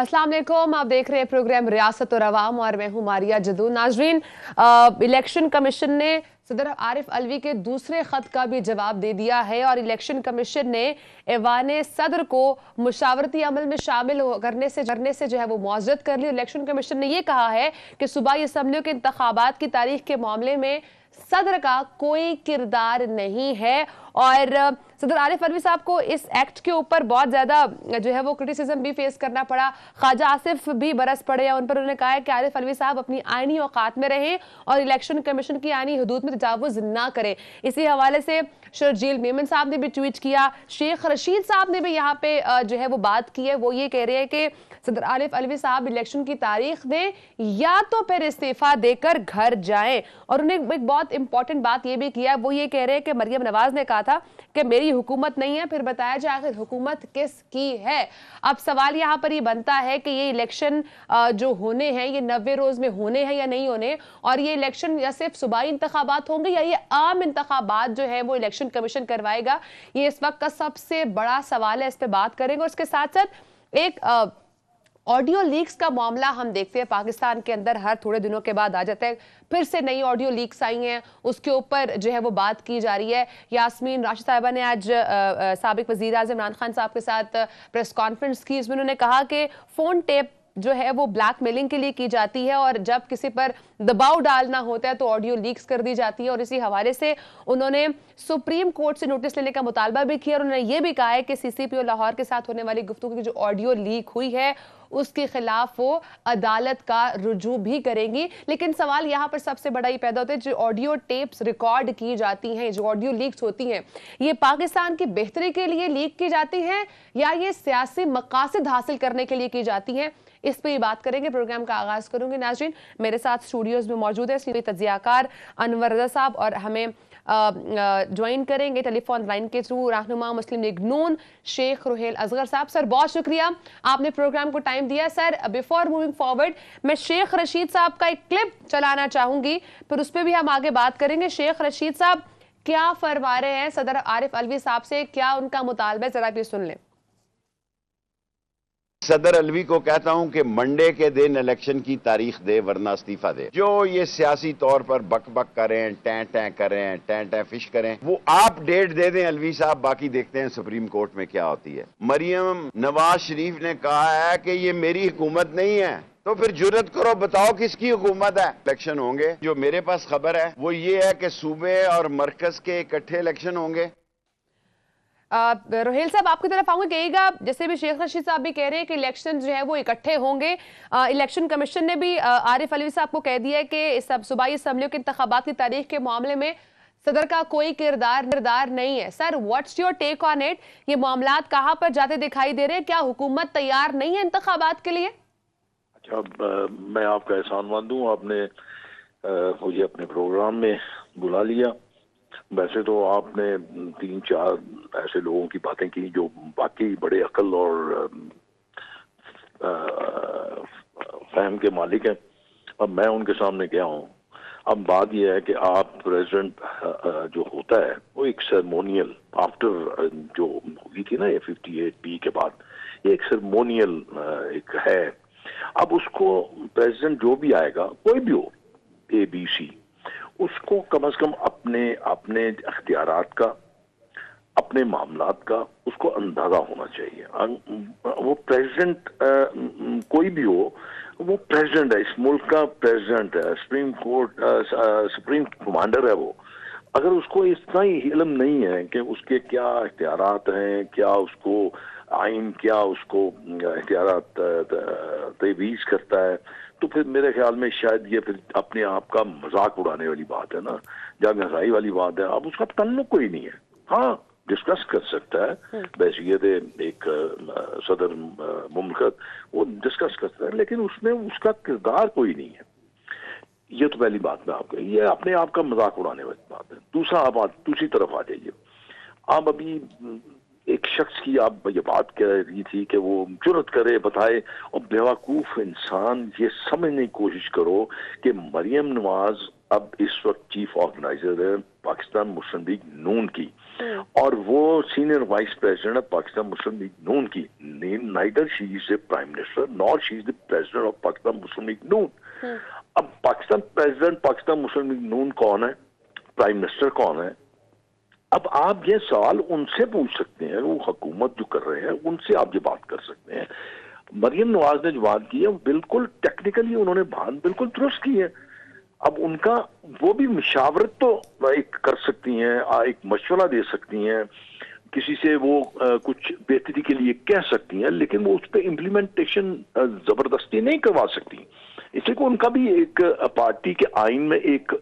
अस्सलाम वालेकुम, आप देख रहे हैं प्रोग्राम रियासत और अवाम और मैं हूं मारिया जदू। नाजरीन, इलेक्शन कमीशन ने सदर आरिफ अलवी के दूसरे खत का भी जवाब दे दिया है और इलेक्शन कमीशन ने ऐवान सदर को मुशावरती अमल में शामिल करने से जो है वो मुआज़रत कर ली। इलेक्शन कमीशन ने यह कहा है कि सूबाई असम्बलियों के इंतखाबात की तारीख के मामले में सदर का कोई किरदार नहीं है और सदर आरिफ अलवी साहब को इस एक्ट के ऊपर बहुत ज्यादा जो है वो क्रिटिसिज्म भी फेस करना पड़ा। ख्वाजा आसिफ भी बरस पड़े हैं उन पर। उन्होंने कहा है कि आरिफ अलवी साहब अपनी आईनी औकात में रहें और इलेक्शन कमीशन की आईनी हदूद में तजावुज ना करें। इसी हवाले से शर्जील मेमन साहब ने भी ट्वीट किया। शेख रशीद साहब ने भी यहाँ पे जो है वो बात की है। वो ये कह रहे हैं कि सदर आरिफ अलवी साहब इलेक्शन की तारीख दें या तो फिर इस्तीफा देकर घर जाएं। और उन्हें एक बहुत इंपॉर्टेंट बात ये भी किया, वो ये कह रहे हैं कि मरियम नवाज ने कहा था कि मेरी हुकूमत नहीं है, फिर बताया जाए आखिर हुकूमत किसकी है। अब सवाल यहाँ पर ये बनता है कि ये इलेक्शन जो होने हैं ये 90 रोज में होने हैं या नहीं होने, और ये इलेक्शन या सिर्फ सूबाई इंतखाबात होंगे या ये आम इंतखाबात जो है वो इलेक्शन कमीशन करवाएगा, ये इस वक्त का सबसे बड़ा सवाल है। इस पर बात करेंगे। और उसके साथ साथ एक ऑडियो लीक्स का मामला हम देखते हैं पाकिस्तान के अंदर हर थोड़े दिनों के बाद आ जाता है। फिर से नई ऑडियो लीक्स आई हैं, उसके ऊपर जो है वो बात की जा रही है। यास्मीन राशिद साहिबा ने आज साबिक वजीर आज़म इमरान खान साहब के साथ प्रेस कॉन्फ्रेंस की। इसमें उन्होंने कहा कि फोन टेप जो है वो ब्लैकमेलिंग के लिए की जाती है और जब किसी पर दबाव डालना होता है तो ऑडियो लीक्स कर दी जाती है। और इसी हवाले से उन्होंने सुप्रीम कोर्ट से नोटिस लेने का मुतालबा भी किया और उन्होंने ये भी कहा है कि CCPO लाहौर के साथ होने वाली गुफ्तगू की जो ऑडियो लीक हुई है उसके खिलाफ वो अदालत का रुजू भी करेंगी। लेकिन सवाल यहाँ पर सबसे बड़ा ये पैदा होता है, जो ऑडियो टेप्स रिकॉर्ड की जाती हैं, जो ऑडियो लीक्स होती हैं, ये पाकिस्तान की बेहतरी के लिए लीक की जाती हैं या ये सियासी मकासद हासिल करने के लिए की जाती हैं? इस पर बात करेंगे। प्रोग्राम का आगाज करूंगी। नाज़रीन, मेरे साथ स्टूडियोज में मौजूद है तज्जियाकार अनवर रज़ा साहब और हमें ज्वाइन करेंगे टेलीफोन लाइन के थ्रू रहनुमा मुस्लिम लीग नून शेख रुहेल असगर साहब। सर, बहुत शुक्रिया, आपने प्रोग्राम को टाइम दिया। सर, बिफोर मूविंग फॉरवर्ड मैं शेख रशीद साहब का एक क्लिप चलाना चाहूंगी, फिर उस पर भी हम आगे बात करेंगे। शेख रशीद साहब क्या फरमा रहे हैं सदर आरिफ अलवी साहब से, क्या उनका मुतालबा है, जरा भी सुन लें। सदर अलवी को कहता हूं कि मंडे के दिन इलेक्शन की तारीख दे वरना इस्तीफा दे। जो ये सियासी तौर पर बक बक करें, टैं टैं करें, टैं टैं फिश करें, वो आप डेट दे दें अलवी साहब, बाकी देखते हैं सुप्रीम कोर्ट में क्या होती है। मरियम नवाज शरीफ ने कहा है कि ये मेरी हुकूमत नहीं है, तो फिर जुर्रत करो, बताओ किसकी हुकूमत है। इलेक्शन होंगे, जो मेरे पास खबर है वो ये है कि सूबे और मरकज के इकट्ठे इलेक्शन होंगे। रोहेल साहब, आपकी तरफ आऊंगे, कहिएगा, जैसे भी शेख रशीद साहब भी कह रहे हैं कि इलेक्शन जो है वो इकट्ठे होंगे। इलेक्शन कमीशन ने भी आरिफ अलवी साहब को कह दिया है कि सब सूबाई असम्बलियों के इंतखाबात की तारीख के मामले में सदर का कोई किरदार नहीं है। Sir, what's your take on it? ये मामलात कहाँ पर जाते दिखाई दे रहे हैं? क्या हुकूमत तैयार नहीं है इंतखाबात के लिए? अच्छा, मैं आपका एहसानमंद हूँ, आपने मुझे अपने प्रोग्राम में बुला लिया। वैसे तो आपने 3-4 ऐसे लोगों की बातें की जो बाकी बड़े अकल और फहम के मालिक हैं। अब मैं उनके सामने गया हूँ। अब बात यह है कि आप प्रेसिडेंट जो होता है वो एक सेरेमोनियल, आफ्टर जो हुई थी ना ये 58B के बाद, ये एक सेरेमोनियल एक है। अब उसको प्रेसिडेंट जो भी आएगा, कोई भी हो, ABC, उसको कम से कम अपने अख्तियारात का, अपने मामलात का उसको अंदाजा होना चाहिए। वो प्रेसिडेंट कोई भी हो, वो प्रेसिडेंट है, इस मुल्क का प्रेसिडेंट है, सुप्रीम कमांडर है वो। अगर उसको इतना ही इल्म नहीं है कि उसके क्या इख्तियारात हैं, क्या उसको आइन, क्या उसको इख्तियारात तजवीज़ करता है, तो फिर मेरे ख्याल में शायद ये फिर अपने आप का मजाक उड़ाने वाली बात है ना, जब हंसाई वाली बात है। अब उसका तल्लुक कोई नहीं है। हाँ, डिस्कस कर सकता है, बैसियत एक सदर मुमलकत, वो डिस्कस कर सकता है, लेकिन उसमें उसका किरदार कोई नहीं है। ये तो पहली बात मैं आपको, ये अपने आप का मजाक उड़ाने वाली बात है। दूसरी तरफ आ जाइए। आप अभी एक शख्स की आप ये बात कह रही थी कि वो जुर्रत करे, बताए, और बेवकूफ इंसान ये समझने की कोशिश करो कि मरियम नवाज अब इस वक्त चीफ ऑर्गेनाइजर है पाकिस्तान मुस्लिम लीग नून की, और वो senior vice president of Pakistan Muslim League Noon की, neither she is the prime minister nor she is the president of Pakistan Muslim League Noon. अब पाकिस्तान प्रेसिडेंट पाकिस्तान मुस्लिम लीग नून कौन है, प्राइम मिनिस्टर कौन है? अब आप ये सवाल उनसे पूछ सकते हैं, वो हुकूमत जो कर रहे हैं उनसे आप ये बात कर सकते हैं। मरियम नवाज ने जो बात की है बिल्कुल टेक्निकली उन्होंने बात बिल्कुल दुरुस्त की है। अब उनका वो भी मशावरत तो एक कर सकती हैं, एक मशवरा दे सकती हैं, किसी से वो कुछ बेहतरी के लिए कह सकती हैं, लेकिन वो उस पर इम्प्लीमेंटेशन जबरदस्ती नहीं करवा सकती। इसलिए को उनका भी एक पार्टी के आइन में एक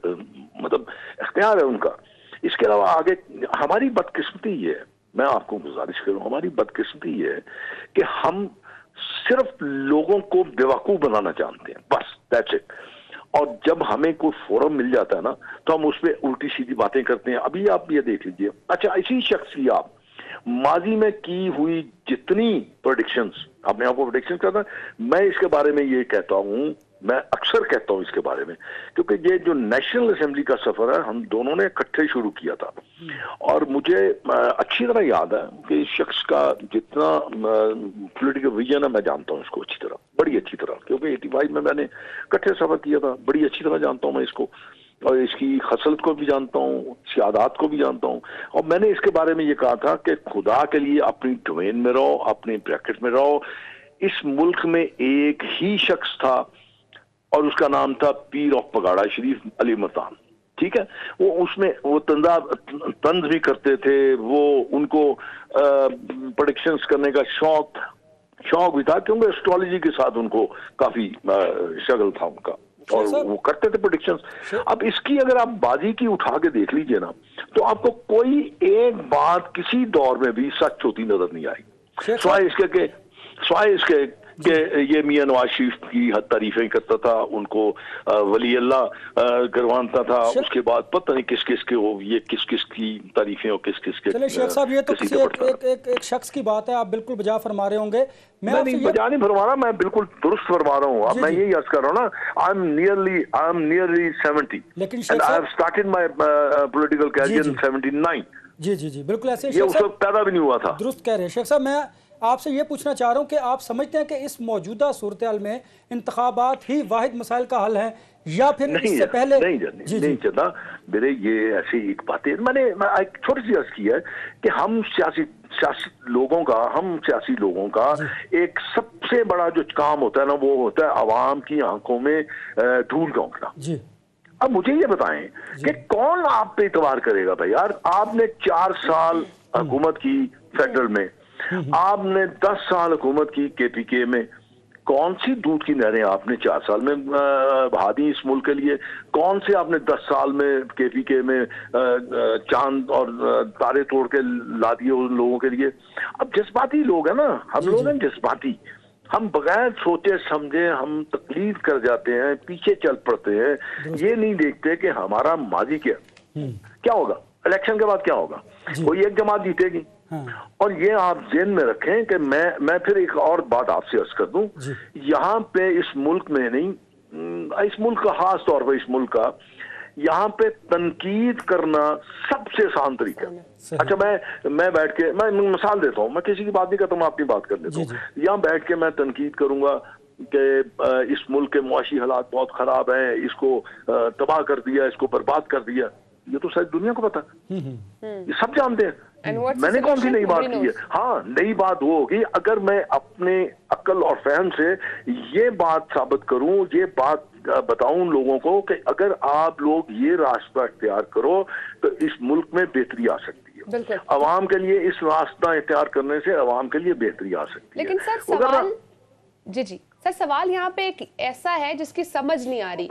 मतलब इख्तियार है उनका। इसके अलावा आगे हमारी बदकिस्मती ये है, मैं आपको गुजारिश करूं, हमारी बदकिस्मती ये है कि हम सिर्फ लोगों को बेवकूफ बनाना जानते हैं, बस दैट्स इट। और जब हमें कोई फोरम मिल जाता है ना तो हम उस पर उल्टी सीधी बातें करते हैं। अभी आप ये देख लीजिए, अच्छा इसी शख्स की आप माजी में की हुई जितनी प्रेडिक्शंस, आपने आपको प्रेडिक्शन करना, मैं इसके बारे में ये कहता हूं, मैं अक्सर कहता हूं इसके बारे में, क्योंकि ये जो नेशनल असेंबली का सफर है हम दोनों ने इकट्ठे शुरू किया था और मुझे अच्छी तरह याद है कि इस शख्स का जितना पॉलिटिकल विजन है मैं जानता हूं इसको अच्छी तरह, बड़ी अच्छी तरह, क्योंकि 85 में मैंने इकट्ठे सफर किया था, बड़ी अच्छी तरह जानता हूं मैं इसको और इसकी खसलत को भी जानता हूँ, सियादात को भी जानता हूँ। और मैंने इसके बारे में ये कहा था कि खुदा के लिए अपनी डोमेन में रहो, अपने ब्रैकेट में रहो। इस मुल्क में एक ही शख्स था और उसका नाम था पीर ऑफ पगाड़ा शरीफ अली मतान, ठीक है। वो उसमें वो तंज भी करते थे, वो उनको प्रेडिक्शंस करने का शौक भी था, क्योंकि एस्ट्रोलॉजी के साथ उनको काफी शगल था उनका और वो करते थे प्रेडिक्शंस। अब इसकी अगर आप बाजी की उठा के देख लीजिए ना तो आपको कोई एक बात किसी दौर में भी सच होती नजर नहीं आई, स्वाय इसके कि ये मियां नवाज शरीफ की तारीफें करता था, उनको वली अल्लाह करवाता था, उसके बाद पता नहीं किस किस के वो ये किस किस की तारीफें और किस किस के। चलिए शेख साहब, ये तो किसी एक शख्स की बात है, आप बिल्कुल बजा फरमा रहे होंगे। मैं नहीं बजा नहीं फरमा रहा, मैं बिल्कुल दुरुस्त फरमा रहा हूँ। अब मैं यही अर्ज कर रहा हूँ ना, I am nearly 70 and I have started my political career in 79। जी बिल्कुल ऐसे, ये उस वक्त पैदा भी नहीं हुआ था। दुरुस्त कह रहे हैं शेख साहब। मैं आपसे ये पूछना चाह रहा हूँ कि आप समझते हैं कि इस मौजूदा सूरत हाल में इंतखाबात ही वाहिद मसाइल का हल है या फिर इससे पहले? नहीं चलता मेरे, ये ऐसी एक बात है, मैंने एक छोटी सी अर्ज की है कि हम सियासी लोगों का एक सबसे बड़ा जो काम होता है ना, वो होता है अवाम की आंखों में धूल झोंकना। अब मुझे ये बताएं कि कौन आप पे इतबार करेगा भाई यार? आपने 4 साल हुकूमत की फेडरल में, आपने 10 साल हुकूमत की केपीके में, कौन सी दूध की नहरें आपने 4 साल में बहा दी इस मुल्क के लिए? कौन से आपने 10 साल में केपीके में चांद और तारे तोड़ के ला दिए उन लोगों के लिए? अब जज्बाती लोग हैं ना, हम लोग हैं जज्बाती, हम बगैर सोचे समझे हम तकलीफ कर जाते हैं, पीछे चल पड़ते हैं, ये नहीं देखते कि हमारा माजी क्या होगा, इलेक्शन के बाद क्या होगा। कोई एक जमात जीतेगी। और ये आप ज़हन में रखें कि मैं फिर एक और बात आपसे अर्ज कर दूं, यहाँ पे इस मुल्क में नहीं, इस मुल्क का खास तौर पर इस मुल्क का, यहाँ पे तनकीद करना सबसे आसान तरीका है। अच्छा मैं बैठ के मैं मिसाल देता हूँ, मैं किसी की बात नहीं करता, मैं अपनी बात कर लेता हूँ। यहाँ बैठ के मैं तनकीद करूंगा कि इस मुल्क के मुआशी हालात बहुत खराब हैं, इसको तबाह कर दिया, इसको बर्बाद कर दिया, ये तो शायद दुनिया को पता, ये सब जानते हैं। मैंने कौन सी नई बात की है? हाँ, नई बात वो होगी अगर मैं अपने अक्ल और फहम से ये बात साबित करूं, ये बात बताऊं लोगों को कि अगर आप लोग ये रास्ता इख्तियार करो तो इस मुल्क में बेहतरी आ सकती है। अवाम के लिए इस रास्ता इख्तियार करने से अवाम के लिए बेहतरी आ सकती है। लेकिन सर सवाल सर सवाल यहाँ पे एक ऐसा है जिसकी समझ नहीं आ रही,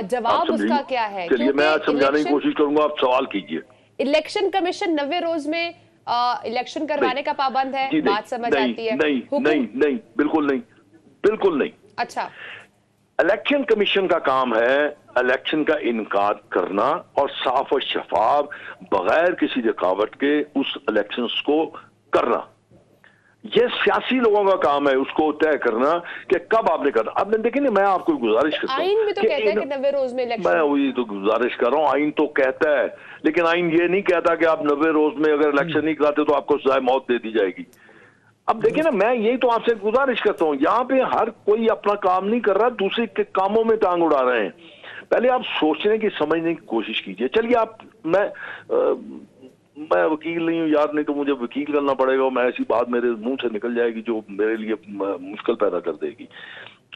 जवाब उसका क्या है? चलिए मैं आज समझाने की कोशिश करूंगा, आप सवाल कीजिए। इलेक्शन कमीशन 90 रोज में इलेक्शन करवाने का पाबंद है, बात समझ आती है? नहीं, बिल्कुल नहीं। अच्छा, इलेक्शन कमीशन का काम है इलेक्शन का इनकाद करना और साफ और शफाफ बगैर किसी रुकावट के उस इलेक्शंस को करना। ये सियासी लोगों का काम है उसको तय करना कि कब आपने करना। अब देखिए मैं आपको गुजारिश करता हूं, आइन भी तो कहता है कि 90 रोज में इलेक्शन। मैं वही तो गुजारिश कर रहा हूँ, आइन तो कहता है, लेकिन आइन ये नहीं कहता कि आप 90 रोज में अगर इलेक्शन नहीं कराते तो आपको सजाए मौत दे दी जाएगी। अब देखिए ना, मैं यही तो आपसे गुजारिश करता हूँ, यहाँ पे हर कोई अपना काम नहीं कर रहा, दूसरे के कामों में टांग उड़ा रहे हैं। पहले आप सोचने की समझने की कोशिश कीजिए। चलिए आप मैं वकील नहीं हूँ यार, नहीं तो मुझे वकील करना पड़ेगा और मैं ऐसी बात मेरे मुंह से निकल जाएगी जो मेरे लिए मुश्किल पैदा कर देगी।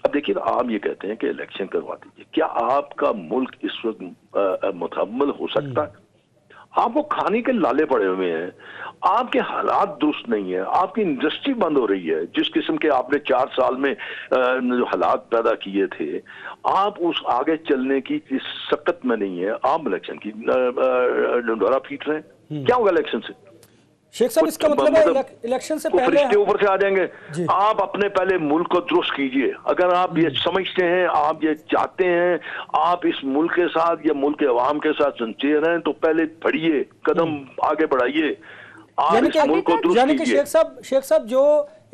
अब देखिए आप ये कहते हैं कि इलेक्शन करवा दीजिए, क्या आपका मुल्क इस वक्त मुकम्मल हो सकता है? आपको खाने के लाले पड़े हुए हैं, आपके हालात दुरुस्त नहीं है, आपकी इंडस्ट्री बंद हो रही है, जिस किस्म के आपने 4 साल में जो हालात पैदा किए थे, आप उस आगे चलने की सकत में नहीं है। आप इलेक्शन की डंडोरा पीट रहे हैं, क्या होगा इलेक्शन से? शेख साहब इसका मतलब है इलेक्शन से पहले फरिश्ते ऊपर से आ जाएंगे। आप अपने पहले मुल्क को दुरुस्त कीजिए। अगर आप ये समझते हैं, आप ये चाहते हैं आप इस मुल्क के साथ या मुल्क के अवाम के साथ संचेर हैं, तो पहले बढ़िए, कदम आगे बढ़ाइए, आप इस मुल्क को दुरुस्त कीजिए। शेख साहब जो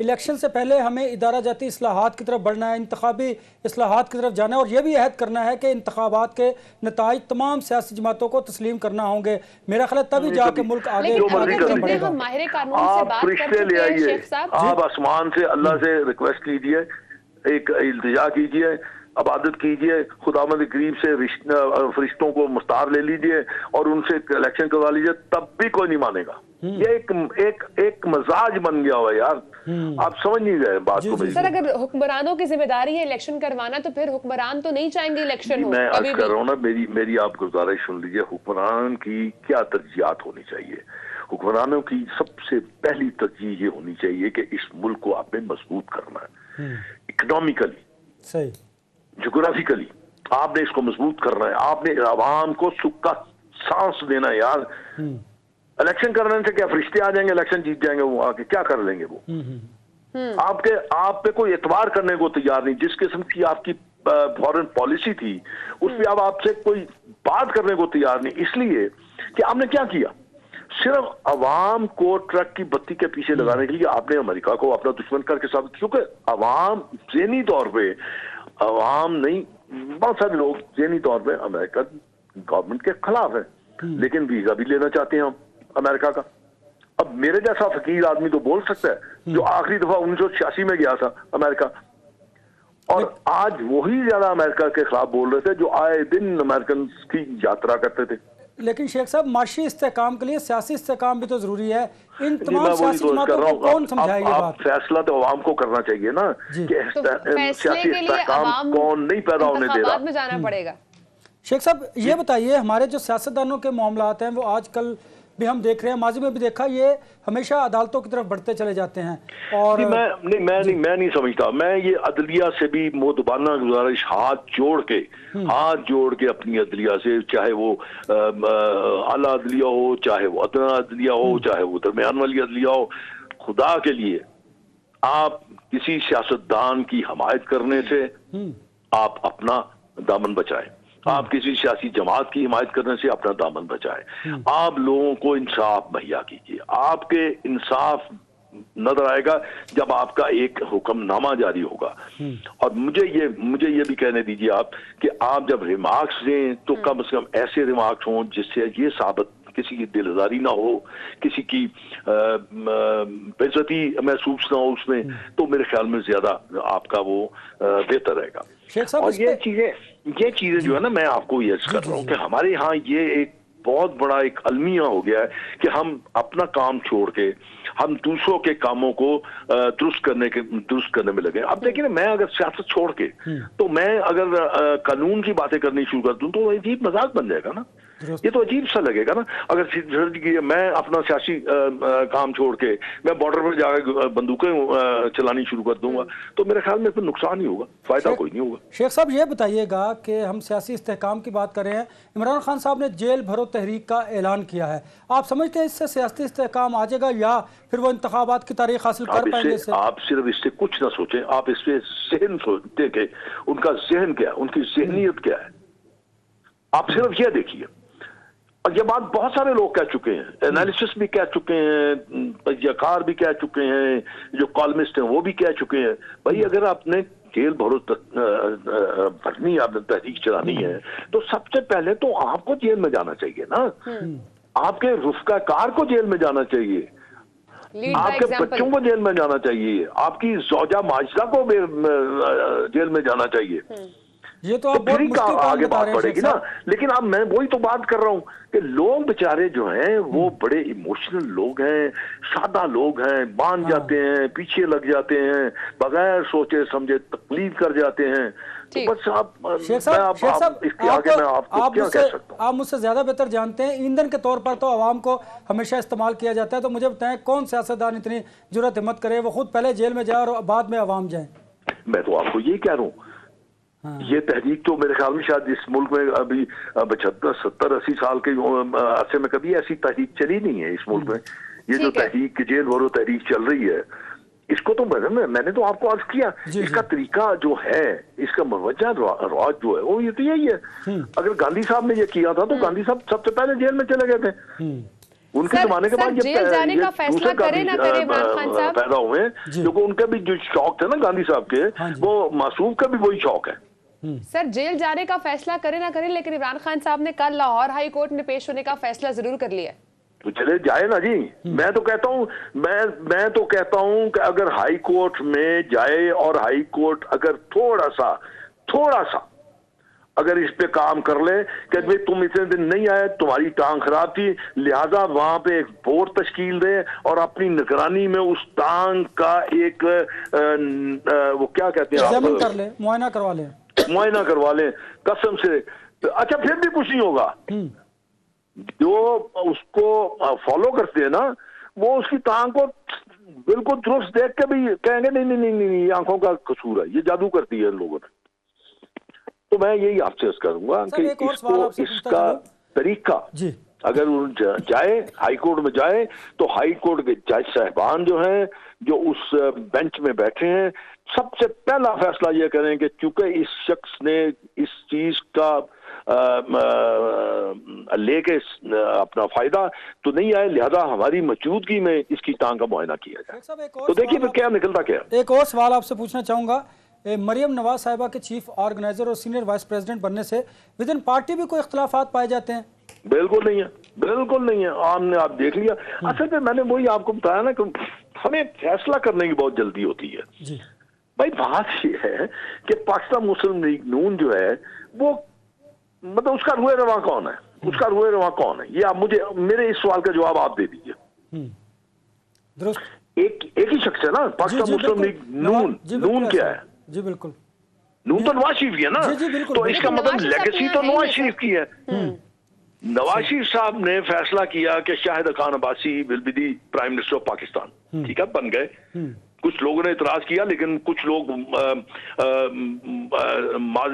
इलेक्शन से पहले हमें इदारा जाती इस्लाहात की तरफ बढ़ना है, इंतखाबी इस्लाहात की तरफ जाना है, और यह भी अहद करना है कि इंतखाबात के नताइज तमाम सियासी जमातों को तस्लीम करना होंगे। मेरा ख्याल है तभी जाके मुल्क आगे बढ़ेगा। आप फरिश्ते ले आइए, आप आसमान से अल्लाह से रिक्वेस्ट कीजिए, एक इल्तिजा कीजिए, इबादत कीजिए, खुदावंद करीम से फरिश्तों को मुस्तार ले लीजिए और उनसे इलेक्शन करवा लीजिए, तब भी कोई नहीं मानेगा। ये एक मजाज बन गया हुआ यार, आप समझ नहीं गए बात को। सर अगर हुक्मरानों की जिम्मेदारी है इलेक्शन करवाना, तो फिर हुक्मरान तो नहीं चाहेंगे इलेक्शन हो। मैं अर्ज कर रहा हूँ ना, मेरी आप गुजारिश सुन लीजिए। हुक्मरान की क्या तरजीहात होनी चाहिए? हुक्मरानों की सबसे पहली तरजीह ये होनी चाहिए कि इस मुल्क को आपने मजबूत करना है, इकोनॉमिकली, सही, जियोग्राफिकली आपने इसको मजबूत करना है, आपने आवाम को सुख का सांस देना है यार। इलेक्शन करने से क्या फरिश्ते आ जाएंगे, इलेक्शन जीत जाएंगे, वो आके क्या कर लेंगे? वो आप पे कोई एतबार करने को तैयार नहीं। जिस किस्म की आपकी फॉरेन पॉलिसी थी उस पर अब आपसे कोई बात करने को तैयार नहीं, इसलिए कि आपने क्या किया, सिर्फ अवाम को ट्रक की बत्ती के पीछे लगाने के लिए आपने अमेरिका को अपना दुश्मन करके साबित, क्योंकि अवाम ज़हनी तौर पे, अवाम नहीं, बहुत सारे लोग ज़हनी तौर पे अमेरिकन गवर्नमेंट के खिलाफ है, लेकिन वीजा भी लेना चाहते हैं हम अमेरिका का। अब मेरे जैसा फकीर आदमी तो बोल सकता है, जो आखिरी दफा 1986 में गया था अमेरिका, और आज वही ज्यादा अमेरिका के खिलाफ बोल रहे थे जो आए दिन अमेरिकन की यात्रा करते थे। लेकिन शेख साहब, माशी इस्तेकाम के लिए सियासी इस्तेकाम भी तो जरूरी है। इन तमाम सियासी जमातों को कौन समझाएगी बात? फैसला तो आवाम को करना चाहिए ना, कि सियासी इस्तेकाम कौन नहीं पैदा होने दे रहा, में जाना पड़ेगा। शेख साहब ये बताइए, हमारे जो सियासतदानों के मामलात हैं वो आजकल भी हम देख रहे हैं, माजी में भी देखा, ये हमेशा अदालतों की तरफ बढ़ते चले जाते हैं। और मैं नहीं समझता। मैं ये अदलिया से भी मोदबाना गुजारिश हाथ जोड़ के अपनी अदलिया से, चाहे वो आला अदलिया हो, चाहे वो अदना अदलिया हो, चाहे वो दरमियान वाली अदलिया हो, खुदा के लिए आप किसी सियासतदान की हमायत करने से आप अपना दामन बचाएं, आप किसी सियासी जमात की हिमायत करने से अपना दामन बचाएं। आप लोगों को इंसाफ मुहैया कीजिए। आपके इंसाफ नजर आएगा जब आपका एक हुक्मनामा जारी होगा। और मुझे ये भी कहने दीजिए आप कि आप जब रिमार्क्स दें तो कम से कम ऐसे रिमार्क्स हों जिससे ये साबित, किसी की दिलदारी ना हो, किसी की बेइज्जती महसूस ना हो उसमें, तो मेरे ख्याल में ज्यादा आपका वो बेहतर रहेगा। और ये चीजें जो है ना, मैं आपको ये कर रहा हूँ कि हमारे यहाँ ये एक बहुत बड़ा एक अलमिया हो गया है कि हम अपना काम छोड़ के हम दूसरों के कामों को दुरुस्त करने में लगे। अब देखिए ना, मैं अगर सियासत छोड़ के तो मैं अगर कानून की बातें करनी शुरू कर दूं तो अजीब मजाक बन जाएगा ना, ये तो अजीब सा लगेगा ना। अगर मैं अपना सियासी काम छोड़ के मैं बॉर्डर पर जाकर बंदूकें चलानी शुरू कर दूंगा तो मेरे ख्याल में फिर नुकसान ही होगा, फायदा कोई नहीं होगा। शेख साहब ये बताइएगा कि हम सियासी इस्तेहकाम की बात कर रहे हैं, इमरान खान साहब ने जेल भरो तहरीक का ऐलान किया है, आप समझते हैं इससे सियासी इस्तेहकाम आ जाएगा या फिर वो इंतखाबात की तारीख हासिल कर पाएंगे? आप सिर्फ इससे कुछ ना सोचें, आप इससे जहन सोचते कि उनका जहन क्या है, उनकी जहनीत क्या है। आप सिर्फ यह देखिए, और ये बात बहुत सारे लोग कह चुके हैं, एनालिसिस भी कह चुके हैं, तजज़ियाकार भी कह चुके हैं, जो कॉलमिस्ट हैं वो भी कह चुके हैं। भाई अगर आपने जेल भरो भरनी, आपने तहरीक चलानी है, तो सबसे पहले तो आपको जेल में जाना चाहिए ना, आपके रुफ़क़ाकार को जेल में जाना चाहिए, आपके बच्चों को जेल में जाना चाहिए, आपकी ज़ौजा माजिदा को जेल में जाना चाहिए। ये तो आप बहुत मुश्किल काम आगे बता बात रहे हैं पड़ेगी शेख ना। साहब। लेकिन अब मैं वही तो बात कर रहा हूँ कि लोग बेचारे जो हैं वो बड़े इमोशनल लोग हैं, सादा लोग हैं, मान जाते हैं, पीछे लग जाते हैं, बगैर सोचे समझे तकलीफ कर जाते हैं। तो बस आप शेख साहब इसके आगे मैं आपको क्या कह सकता हूँ? आप मुझसे ज्यादा बेहतर जानते हैं, ईंधन के तौर पर तो आवाम को हमेशा इस्तेमाल किया जाता है, तो मुझे बताएं कौन सियासतदान इतनी जुर्रत हिम्मत करे वो खुद पहले जेल में जाए और बाद में आवाम जाए? मैं तो आपको यही कह रहा हूँ, ये तहरीक तो मेरे ख्याल में शायद इस मुल्क में अभी 75, 70, 80 साल के अरसे में कभी ऐसी तहरीक चली नहीं है इस मुल्क में। ये जो तहरीक जेल भरो तहरीक चल रही है, इसको तो मैंने तो आपको अर्ज किया, इसका तरीका जो है, इसका मुवज्जा रवाज जो है वो ये तो यही है। अगर गांधी साहब ने ये किया था तो गांधी साहब सबसे पहले जेल में चले गए थे। उनके जमाने के बाद जेल जाने का फैसला करे ना करे इमरान खान साहब पैदा हुए, क्योंकि उनके भी जो शौक थे ना गांधी साहब के, वो मासूम का भी वही शौक है। सर जेल जाने का फैसला करे ना करे, लेकिन इमरान खान साहब ने कल लाहौर हाई कोर्ट में पेश होने का फैसला जरूर कर लिया। तो चले जाए ना जी। मैं तो कहता हूँ मैं तो कहता हूँ कि अगर हाई कोर्ट में जाए और हाई कोर्ट अगर थोड़ा सा अगर इस पे काम कर ले कि भाई तुम इतने दिन नहीं आए, तुम्हारी टांग खराब थी, लिहाजा वहां पे एक बोर्ड तश्कील दे और अपनी निगरानी में उस टांग का एक वो क्या कहते हैं, एग्जामिन कर ले, मुआयना करवा ले कसम से। अच्छा फिर भी कुछ नहीं होगा। जो उसको फॉलो करते हैं ना, वो उसकी टांग को बिल्कुल दुरुस्त देख के भी कहेंगे नहीं, ये आंखों का कसूर है, ये जादू करती है लोगों ने। तो मैं यही आपसे करूंगा कि इसका तरीका अगर जाए हाई कोर्ट में जाए, तो हाई कोर्ट के जज साहबान जो हैं, जो उस बेंच में बैठे हैं, सबसे पहला फैसला ये करें कि चूंकि इस शख्स ने इस चीज का लेके अपना फायदा तो नहीं आए, लिहाजा हमारी मौजूदगी में इसकी टांग का मुआयना किया जाए। तो देखिए फिर क्या निकलता क्या। एक और सवाल आपसे पूछना चाहूंगा, मरियम नवाज साहिबा के चीफ ऑर्गेनाइजर और सीनियर वाइस प्रेसिडेंट बनने से विद इन पार्टी भी कोई इख्तलाफात पाए जाते हैं? बिल्कुल नहीं है। आपने आप देख लिया। असल में मैंने वही आपको बताया ना कि हमें फैसला करने की बहुत जल्दी होती है जी। भाई बात ये है कि पाकिस्तान मुस्लिम लीग नून जो है वो मतलब उसका रुए रवा कौन है, ये आप मुझे मेरे इस सवाल का जवाब आप दे दीजिए। एक ही शख्स है ना पाकिस्तान मुस्लिम लीग नून क्या है? जी बिल्कुल, नून तो नवाज शरीफ की है ना। तो इसका मतलब लेगेसी तो नवाज शरीफ की है। नवाज शरीफ साहब ने फैसला किया कि Shahid Khan Abbasi will be the prime minister of Pakistan, ठीक है, बन गए। कुछ लोगों ने इतराज किया, लेकिन कुछ लोग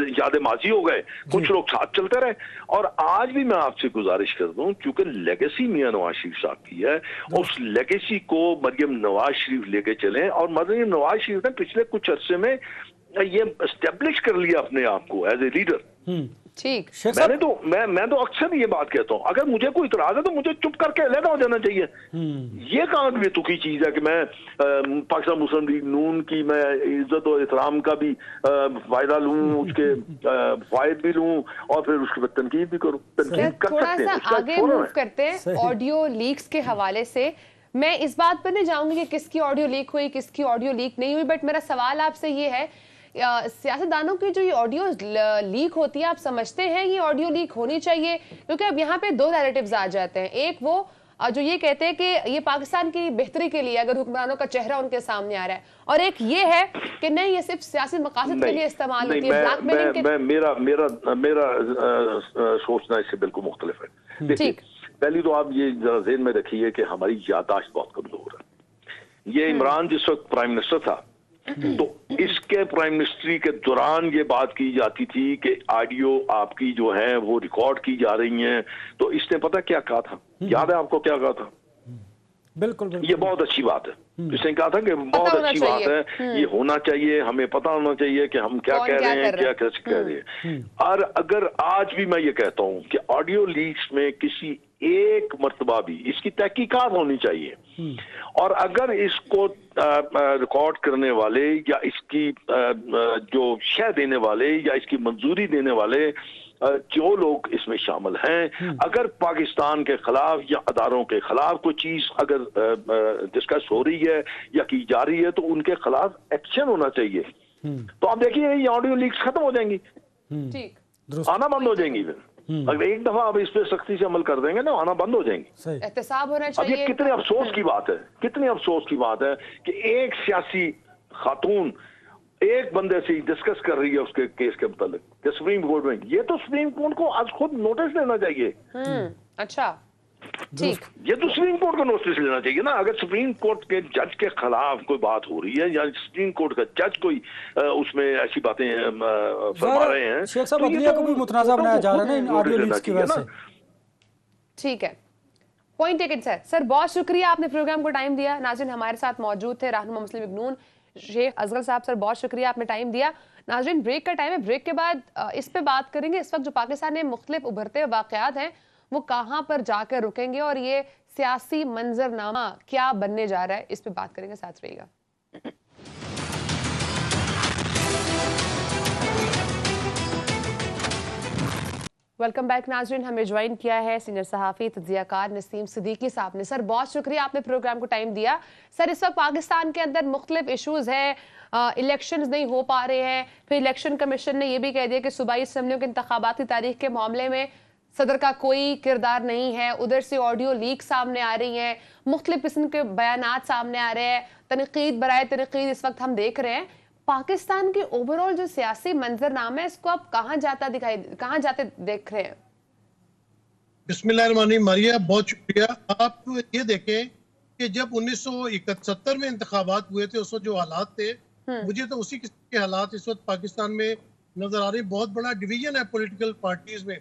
ज्यादा माजी हो गए, कुछ लोग साथ चलते रहे। और आज भी मैं आपसे गुजारिश कर दूं, क्योंकि लेगेसी मियां नवाज शरीफ साहब की है, उस लेगेसी को मरियम नवाज शरीफ लेके चलें। और मरियम नवाज शरीफ ने पिछले कुछ अरसे में ये एस्टेब्लिश कर लिया अपने आप को एज ए लीडर। ठीक, मैं तो अक्सर ये बात कहता हूँ, अगर मुझे कोई इतराज है तो मुझे चुप करके अलग हो जाना चाहिए। ये कहाँ बेतुकी चीज है कि मैं पाकिस्तान मुस्लिम लीग नून की मैं इज्जत और एहतराम का भी फायदा लूं, उसके फायदे भी लूं और फिर उसके बाद तनकीद भी करूं। थोड़ा सा आगे मूव करते हैं ऑडियो लीक्स के हवाले से। मैं इस बात पर नहीं जाऊंगी कि किसकी ऑडियो लीक हुई, किसकी ऑडियो लीक नहीं हुई, बट मेरा सवाल आपसे ये है, सियासतदानों की जो ये ऑडियो लीक होती है, आप समझते हैं ये ऑडियो लीक होनी चाहिए? क्योंकि अब यहाँ पे दो नैरेटिव्स आ जाते हैं। एक वो जो ये कहते हैं कि ये पाकिस्तान की बेहतरी के लिए अगर हुक्मरानों का चेहरा उनके सामने आ रहा है, और एक ये है कि नहीं, ये सिर्फ सियासी मकासद के लिए इस्तेमाल होती है, ब्लैकमेलिंग के। मेरा सोचना इससे बिल्कुल मुख्तलिफ है। देखिए, पहली तो आप ये जरा ज़हन में रखिए कि हमारी याददाश्त बहुत कमजोर है। ये इमरान जिस वक्त प्राइम मिनिस्टर था, तो इसके प्राइम मिनिस्ट्री के दौरान ये बात की जाती थी कि ऑडियो आपकी जो है वो रिकॉर्ड की जा रही हैं। तो इसने पता क्या कहा था? याद है आपको क्या कहा था? बिल्कुल ये बिल्कुल। बहुत अच्छी बात है। इसने कहा था कि बहुत होना अच्छी बात चाहिए। है, ये होना चाहिए, हमें पता होना चाहिए कि हम क्या कौन कह क्या रहे हैं, कर रहा क्या है। कैसे कह रहे हैं। और अगर आज भी मैं ये कहता हूं कि ऑडियो लीक्स में किसी एक मर्तबा भी इसकी तहकीकात होनी चाहिए, और अगर इसको रिकॉर्ड करने वाले या इसकी जो शय देने वाले या इसकी मंजूरी देने वाले जो लोग इसमें शामिल हैं, अगर पाकिस्तान के खिलाफ या अदारों के खिलाफ कोई चीज अगर डिस्कस हो रही है या की जा रही है, तो उनके खिलाफ एक्शन होना चाहिए। तो आप देखिए ये ऑडियो लीक्स खत्म हो जाएंगी, ठीक, आना बंद हो जाएंगी। फिर अगर एक दफा आप इस पे सख्ती से अमल कर देंगे ना, आना बंद हो जाएंगी। सही। एहतसाब होना अब चाहिए। ये कितने अफसोस की बात है, कितनी अफसोस की बात है कि एक सियासी खातून एक बंदे से डिस्कस कर रही है उसके केस के मुताबिक कि सुप्रीम कोर्ट में। ये तो सुप्रीम कोर्ट को आज खुद नोटिस लेना चाहिए। अच्छा, ठीक, ये तो सुप्रीम कोर्ट को नोटिस लेना चाहिए ना। अगर सुप्रीम कोर्ट के जज के खिलाफ कोई बात हो रही है या सुप्रीम कोर्ट का जज कोई उसमें ऐसी बातें फरमा रहे हैं, शेख साहब, तो ये अदलिया तो को भी मुतनाज़ा बनाया जा रहा है ना इन नोटिस ऑडियो लेना लीक्स की चाहिए वजह ना। से। ठीक है, पॉइंट टेकन सर। सर बहुत शुक्रिया, आपने प्रोग्राम को टाइम दिया। नाज़रीन हमारे साथ मौजूद थे रहनुमा मुस्लिम लीग नून शेख असगर साहब। सर बहुत शुक्रिया, आपने टाइम दिया। नाज़रीन ब्रेक का टाइम है, ब्रेक के बाद इस पे बात करेंगे। इस वक्त जो पाकिस्तान में मुख्तलिफ उभरते वाक़यात हैं वो कहाँ पर जाकर रुकेंगे और ये सियासी मंजरनामा क्या बनने जा रहा है, इस पे बात करेंगे। साथ रहिएगा। वेलकम बैक नाजरीन, हमें ज्वाइन किया है सीनियर सहाफ़ी तज्ज़ियाकार नसीम सिद्दीकी साहब ने। सर बहुत शुक्रिया, आपने प्रोग्राम को टाइम दिया। सर इस वक्त पाकिस्तान के अंदर मुख्तलिफ इशूज़ हैं, इलेक्शंस नहीं हो पा रहे हैं, फिर इलेक्शन कमीशन ने यह भी कह दिया कि सूबाई असम्बलियों के इंतखाबाती तारीख के मामले में सदर का कोई किरदार नहीं है। उधर से ऑडियो लीक सामने आ रही हैं, मुख्तलिफ किस्म के बयानात सामने आ रहे हैं, तनकीद बराए तनकीद इस वक्त हम देख रहे हैं। पाकिस्तान के ओवरऑल जो सियासी मंजरनामा है इसको आप कहाँ जाते देख रहे हैं? बिस्मिल्लाहिर्रहमानिर्रहीम। मारिया बहुत शुक्रिया। आप ये देखें कि जब 1971 में इंतखाबात हुए थे उस वक्त जो हालात थे, मुझे तो उसी किस्म के हालात इस वक्त पाकिस्तान में नजर आ रहे। बहुत बड़ा डिवीजन है पॉलिटिकल पार्टीज में।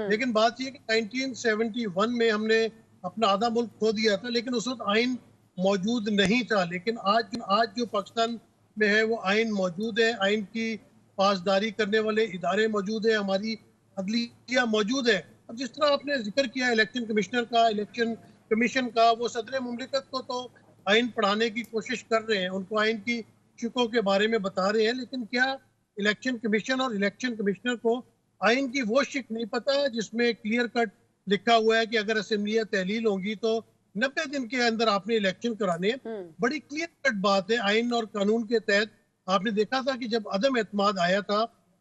लेकिन बात यह कि 1971 में हमने अपना आधा मुल्क खो दिया था, लेकिन उस वक्त आइन मौजूद नहीं था। लेकिन आज जो पाकिस्तान में है वो आइन मौजूद है, आइन की पासदारी करने वाले इदारे मौजूद है, हमारी अदलिया मौजूद है। अब जिस तरह आपने जिक्र किया इलेक्शन कमिश्नर का, इलेक्शन कमीशन का, वो सदर मुमलिकत को तो आइन पढ़ाने की कोशिश कर रहे हैं, उनको आइन की शिकों के बारे में बता रहे हैं, लेकिन क्या इलेक्शन कमीशन और इलेक्शन कमिश्नर को आइन की वो शिक नहीं पता जिसमें क्लियर कट लिखा हुआ है कि अगर असेंबलियां तहलील होंगी तो 90 दिन के अंदर आपने इलेक्शन कराने हैं। बड़ी क्लियर कट बात है। आइन और कानून के तहत आपने देखा था कि जब अदम एतमाद आया था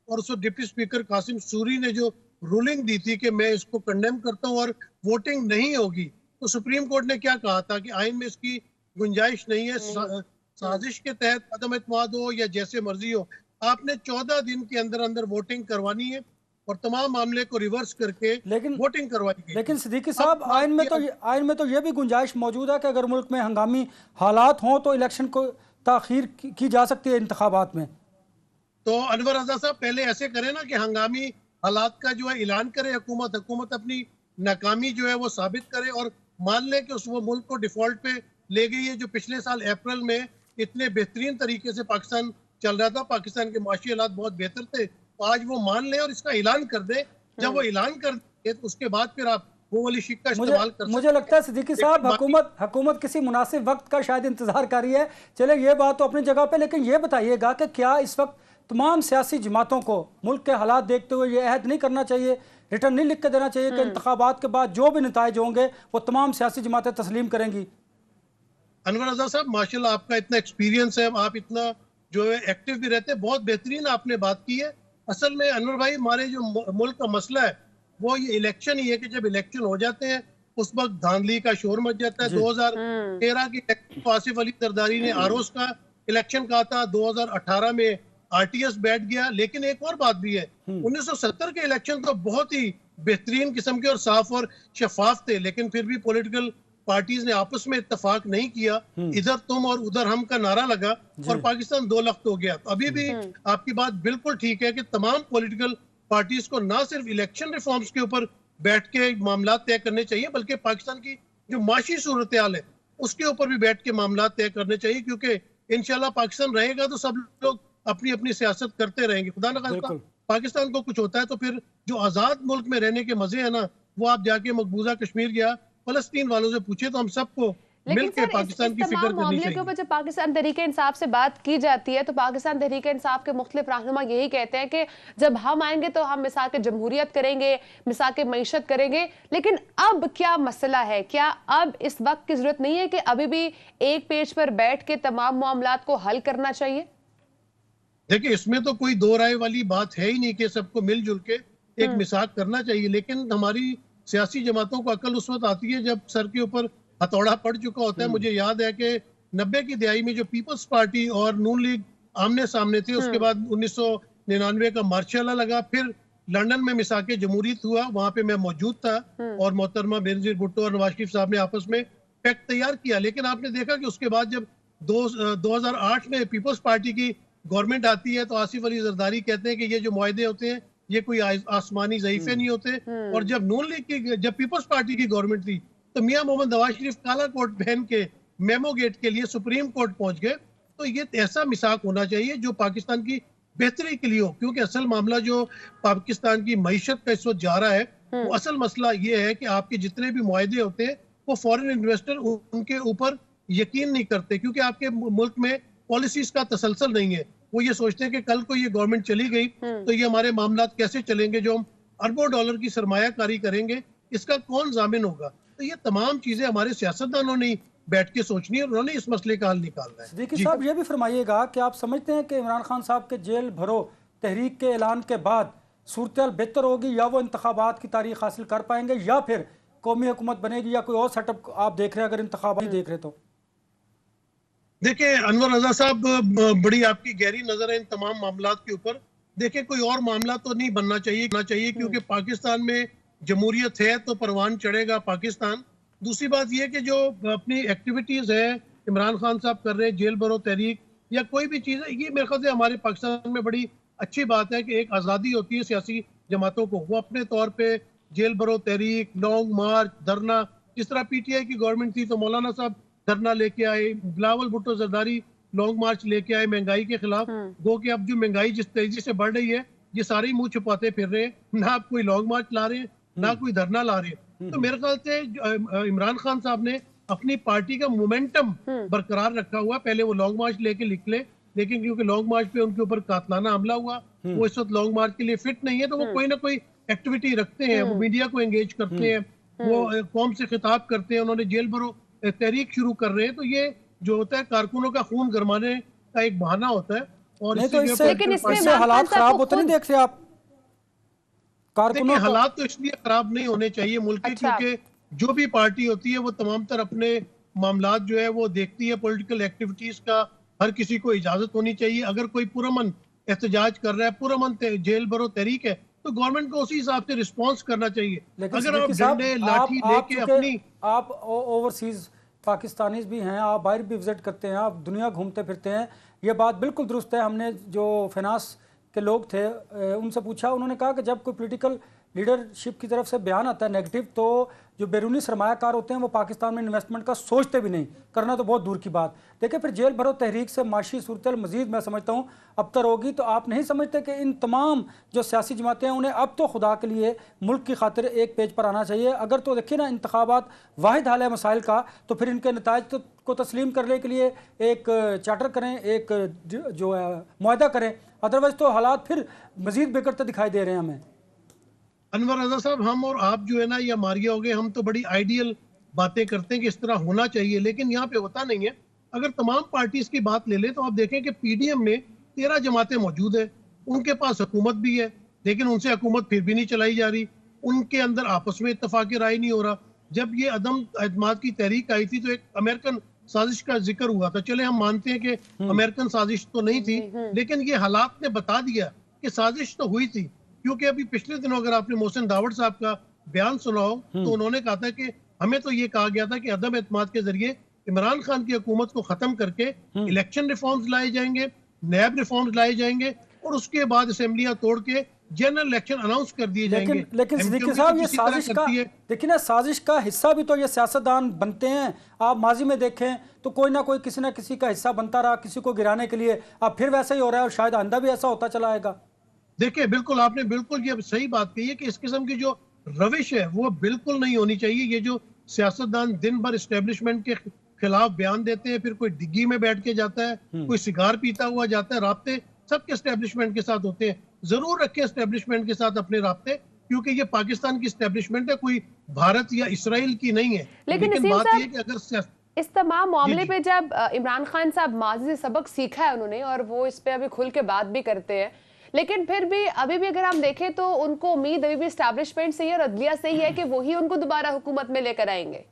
और उस डिप्टी स्पीकर कासिम सूरी ने जो रूलिंग दी थी कि मैं इसको कंडेम करता हूं और वोटिंग नहीं होगी, तो सुप्रीम कोर्ट ने क्या कहा था कि आइन में इसकी गुंजाइश नहीं है। साजिश के तहत अदम एतमाद हो या जैसे मर्जी हो, आपने 14 दिन के अंदर अंदर वोटिंग करवानी है और तमाम मामले को रिवर्स करके वोटिंग करवाई गई। लेकिन सिद्दीकी साहब, आइन में तो ये भी गुंजाइश मौजूद है कि अगर मुल्क में हंगामी हालात हों तो इलेक्शन को ताखीर की जा सकती है इंतखाबात में। तो अनवर रजा साहब पहले ऐसे करें ना कि हंगामी हालात का जो है ऐलान करे हुकूमत अपनी नाकामी जो है वो साबित करे और मान ले कि वो मुल्क को डिफॉल्ट पे ले गई है। जो पिछले साल अप्रैल में इतने बेहतरीन तरीके से पाकिस्तान चल रहा था, पाकिस्तान के माशी हालात बहुत बेहतर थे, तो आज वो मान ले और इसका ऐलान कर दे। जब वो ऐलान कर दे तो उसके बाद फिर आप वो वाली शिक का इस्तेमाल कर सकते। मुझे लगता है सिद्दीकी साहब हुकूमत किसी मुनासिब वक्त का शायद इंतजार कर रही है। चले ये बात तो अपनी जगह पे, लेकिन ये बताइएगा कि क्या इस वक्त तमाम सियासी जमातों को मुल्क के हालात देखते हुए ये अहद नहीं करना चाहिए, रिटर्न नहीं लिख के देना चाहिए कि इंतखाबात के बाद जो भी नताइज होंगे वो तमाम सियासी जमातें तस्लीम करेंगी? अनवर रजा साहब माशाल्लाह आपका इतना एक्सपीरियंस है, आप इतना जो है एक्टिव भी रहते हैं, बहुत बेहतरीन आपने बात की है। असल में अनवर भाई हमारे जो मुल्क का मसला है वो ये इलेक्शन ही है कि जब इलेक्शन हो जाते हैं उस वक्त धांधली का शोर मच जाता है। 2013 की इलेक्शन आसिफ अली जरदारी ने आरोस का इलेक्शन कहा था, 2018 में आरटीएस बैठ गया। लेकिन एक और बात भी है, 1970 के इलेक्शन तो बहुत ही बेहतरीन किस्म के और साफ और शफाफ थे, लेकिन फिर भी पॉलिटिकल पार्टीज ने आपस में इत्तेफाक नहीं किया, इधर तुम और उधर हम का नारा लगा और पाकिस्तान 2 लाख हो गया। अभी भी आपकी बात बिल्कुल ठीक है कि तमाम पॉलिटिकल पार्टीज को ना सिर्फ इलेक्शन रिफॉर्म्स के ऊपर बैठ के मामला तय करने चाहिए, बल्कि पाकिस्तान की जो माशी सूरत हाल है उसके ऊपर भी बैठ के मामला तय करने चाहिए, क्योंकि इंशाल्लाह पाकिस्तान रहेगा तो सब लोग अपनी अपनी सियासत करते रहेंगे। खुदा न खास्ता पाकिस्तान को कुछ होता है तो फिर जो आजाद मुल्क में रहने के मजे है ना, वो आप जाके मकबूजा कश्मीर या फलस्तीन वालों से पूछे तो हम सबको लेकिन मिलकर सर पाकिस्तान की फिक्र करनी मामले चाहिए। के ऊपर जब पाकिस्तान तहरीक इंसाफ से बात की जाती है तो पाकिस्तान तहरीक इंसाफ के मुख्तलिफ रहनुमा यही कहते हैं कि जब हम आएंगे तो हम मिसाल के जमहूरियत करेंगे, मिसाल के मईशत करेंगे। लेकिन अब क्या मसला है, क्या अब इस वक्त की जरूरत नहीं है कि अभी भी एक पेज पर बैठ के तमाम मामलात को हल करना चाहिए? देखिए, इसमें तो कोई दो राय वाली बात है ही नहीं कि सबको मिलजुल के एक मिसाक करना चाहिए, लेकिन हमारी सियासी जमातों को अकल उस वक्त आती है जब सर के ऊपर हथौड़ा पड़ चुका होता है। मुझे याद है कि 90 की दिहाई में जो पीपल्स पार्टी और नून लीग आमने सामने थे, उसके बाद 1999 का मार्शल लगा, फिर लंदन में मिसाके जमहूरियत हुआ, वहां पे मैं मौजूद था और मोहतरमा बेनजीर भुट्टो और नवाज शरीफ साहब ने आपस में पैक्ट तैयार किया। लेकिन आपने देखा कि उसके बाद जब 2008 में पीपल्स पार्टी की गवर्नमेंट आती है तो आसिफ अली जरदारी कहते हैं कि ये जो मुआहदे होते हैं ये कोई आसमानी ज़ईफे नहीं होते। और जब नून लीग की, जब पीपल्स पार्टी की गवर्नमेंट थी तो मियां मोहम्मद नवाज शरीफ काला कोट पहन के मेमो गेट के लिए सुप्रीम कोर्ट पहुंच गए। तो ये ऐसा मिसाक होना चाहिए जो पाकिस्तान की बेहतरी के लिए हो, क्योंकि असल मामला जो पाकिस्तान की मईशत का इस वक्त जा रहा है, वो असल मसला ये है कि आपके जितने भी मुआहदे होते हैं वो फॉरेन इन्वेस्टर उनके ऊपर यकीन नहीं करते, क्योंकि आपके मुल्क में पॉलिसीज का तसलसल नहीं है। वो ये सोचते हैं कि कल को ये गवर्नमेंट चली गई तो ये हमारे मामलात कैसे चलेंगे, जो हम अरबों डॉलर की सरमायाकारी करेंगे इसका कौन जामिन होगा। तो ये तमाम चीजें हमारे सियासतदानों ने बैठ के सोचनी है, उन्होंने इस मसले का हल निकालना है। देखिए साहब, ये भी फरमाइएगा कि आप समझते हैं कि इमरान खान साहब के जेल भरो तहरीक के ऐलान के बाद सूरत बेहतर होगी, या वो इंतखाबात की तारीख हासिल कर पाएंगे, या फिर कौमी हुकूमत बनेगी, या कोई और सेटअप आप देख रहे हैं अगर इंतखाबात ही देख रहे तो? देखिए अनवर रजा साहब, बड़ी आपकी गहरी नजर है इन तमाम मामलात के ऊपर। देखिए, कोई और मामला तो नहीं बनना चाहिए क्योंकि पाकिस्तान में जमहूरियत है तो परवान चढ़ेगा पाकिस्तान। दूसरी बात यह कि जो अपनी एक्टिविटीज है इमरान खान साहब कर रहे हैं, जेल भरो तहरीक या कोई भी चीज़ है, ये मेरे ख्याल से हमारे पाकिस्तान में बड़ी अच्छी बात है कि एक आज़ादी होती है सियासी जमातों को, वो अपने तौर पे जेल भरो तहरीक, लॉन्ग मार्च, धरना, जिस तरह PTI की गवर्नमेंट थी तो मौलाना साहब धरना लेके आए, बिलावल भुट्टो जरदारी लॉन्ग मार्च लेके आए महंगाई के खिलाफ। गो कि अब जो महंगाई जिस तेजी से बढ़ रही है ये सारे मुंह छुपाते फिर रहे हैं, ना आप कोई लॉन्ग मार्च ला रहे हैं ना कोई धरना ला रहे हैं। तो मेरे ख्याल से इमरान खान साहब ने अपनी पार्टी का मोमेंटम बरकरार रखा हुआ। पहले वो लॉन्ग मार्च लेके निकले, लेकिन क्योंकि लॉन्ग मार्च पे उनके ऊपर कातलाना हमला हुआ, वो इस वक्त लॉन्ग मार्च के लिए फिट नहीं है, तो वो कोई ना कोई एक्टिविटी रखते हैं, वो मीडिया को एंगेज करते हैं, वो कौम से खिताब करते हैं, उन्होंने जेल भरो तहरीक शुरू कर रहे हैं। तो ये जो होता है कारकुनों का खून गरमाने का एक बहाना होता है। और नहीं तो इससे हालात खराब होते नहीं देखते आप? देखिए, हालात तो इसलिए खराब नहीं होने चाहिए मुल्क के, क्योंकि जो भी पार्टी होती है वो तमाम तर अपने मामलात जो है वो देखती है। पॉलिटिकल एक्टिविटीज का हर किसी को इजाजत होनी चाहिए। अगर कोई पुरअमन एहतजाज कर रहा है, पुरअमन जेल भरो तहरीक है, तो गवर्नमेंट को उसी हिसाब से रिस्पॉन्स करना चाहिए। अगर आप डंडे लाठी लेके अपनी, आप ओवरसीज पाकिस्तानीज भी हैं, आप बाहर भी विजिट करते हैं, आप दुनिया घूमते फिरते हैं, ये बात बिल्कुल दुरुस्त है। हमने जो फिनांस के लोग थे उनसे पूछा, उन्होंने कहा कि जब कोई पॉलिटिकल लीडरशिप की तरफ से बयान आता है नेगेटिव, तो जो बैरूनी सरमायाकार होते हैं वो पाकिस्तान में इन्वेस्टमेंट का सोचते भी नहीं, करना तो बहुत दूर की बात। देखिए, फिर जेल भरो तहरीक से माशी सूरत मजीद मैं समझता हूँ अबतर होगी। तो आप नहीं समझते कि इन तमाम जो सियासी जमातें हैं उन्हें अब तो खुदा के लिए मुल्क की खातिर एक पेज पर आना चाहिए? अगर तो देखिए ना, इंतखाबात वाहिद हाल है मसाइल का, तो फिर इनके नताइज को तस्लीम करने के लिए एक चार्टर करें, एक जो है मुआहदा करें, अदरवाइज तो हालात फिर मजीद बिगड़ते दिखाई दे रहे हैं हमें। अनवर रजा साहब, हम और आप जो है ना, या मारिया हो गए, हम तो बड़ी आइडियल बातें करते हैं कि इस तरह होना चाहिए, लेकिन यहाँ पे होता नहीं है। अगर तमाम पार्टीज की बात ले ले तो आप देखें कि PDM में 13 जमातें मौजूद है, उनके पास हुकूमत भी है, लेकिन उनसे हुकूमत फिर भी नहीं चलाई जा रही, उनके अंदर आपस में इत्तफाक राय नहीं हो रहा। जब ये अदम एतमाद की तहरीक आई थी तो एक अमेरिकन साजिश का जिक्र हुआ था। चले हम मानते हैं कि अमेरिकन साजिश तो नहीं थी, लेकिन ये हालात ने बता दिया कि साजिश तो हुई थी। क्योंकि अभी पिछले दिनों अगर आपने मोहसिन दावड़ साहब का बयान सुना हो तो उन्होंने कहा था कि हमें तो ये कहा गया था कि अदम एतमाद के जरिए इमरान खान की हुकूमत को खत्म करके इलेक्शन रिफॉर्म्स लाए जाएंगे, नैब रिफॉर्म्स लाए जाएंगे, और उसके बाद असेंबलियां तोड़ के जनरल इलेक्शन अनाउंस कर दिए जाएंगे। लेकिन सिद्दीकी साहब, ये साजिश का देखिए ना, साजिश का हिस्सा भी तो ये सियासतदान बनते हैं। आप माजी में देखें तो कोई ना कोई किसी ना किसी का हिस्सा बनता रहा किसी को गिराने के लिए। अब फिर वैसा ही हो रहा है और शायद आइंदा भी ऐसा होता चला आएगा। देखिए बिल्कुल आपने बिल्कुल ये सही बात कही है कि इस किस्म की जो रविश है वो बिल्कुल नहीं होनी चाहिए। ये जो सियासतदान दिन भर एस्टेब्लिशमेंट के खिलाफ बयान देते हैं, फिर कोई डिग्गी में बैठ के जाता है, कोई सिगार पीता हुआ जाता है, राब्ते सबके एस्टेब्लिशमेंट के साथ होते हैं। जरूर रखें एस्टेब्लिशमेंट के साथ अपने राब्ते, क्योंकि ये पाकिस्तान की एस्टेब्लिशमेंट है, कोई भारत या इसराइल की नहीं है। लेकिन बात ये है कि अगर इस तमाम मामले पे जब इमरान खान साहब माजी से सबक सीखा है उन्होंने, और वो इस पे अभी खुल के बात भी करते हैं, लेकिन फिर भी अभी भी अगर हम देखें तो उनको उम्मीद अभी भी एस्टैब्लिशमेंट से ही और अदलिया से ही है कि वही उनको दोबारा हुकूमत में लेकर आएंगे।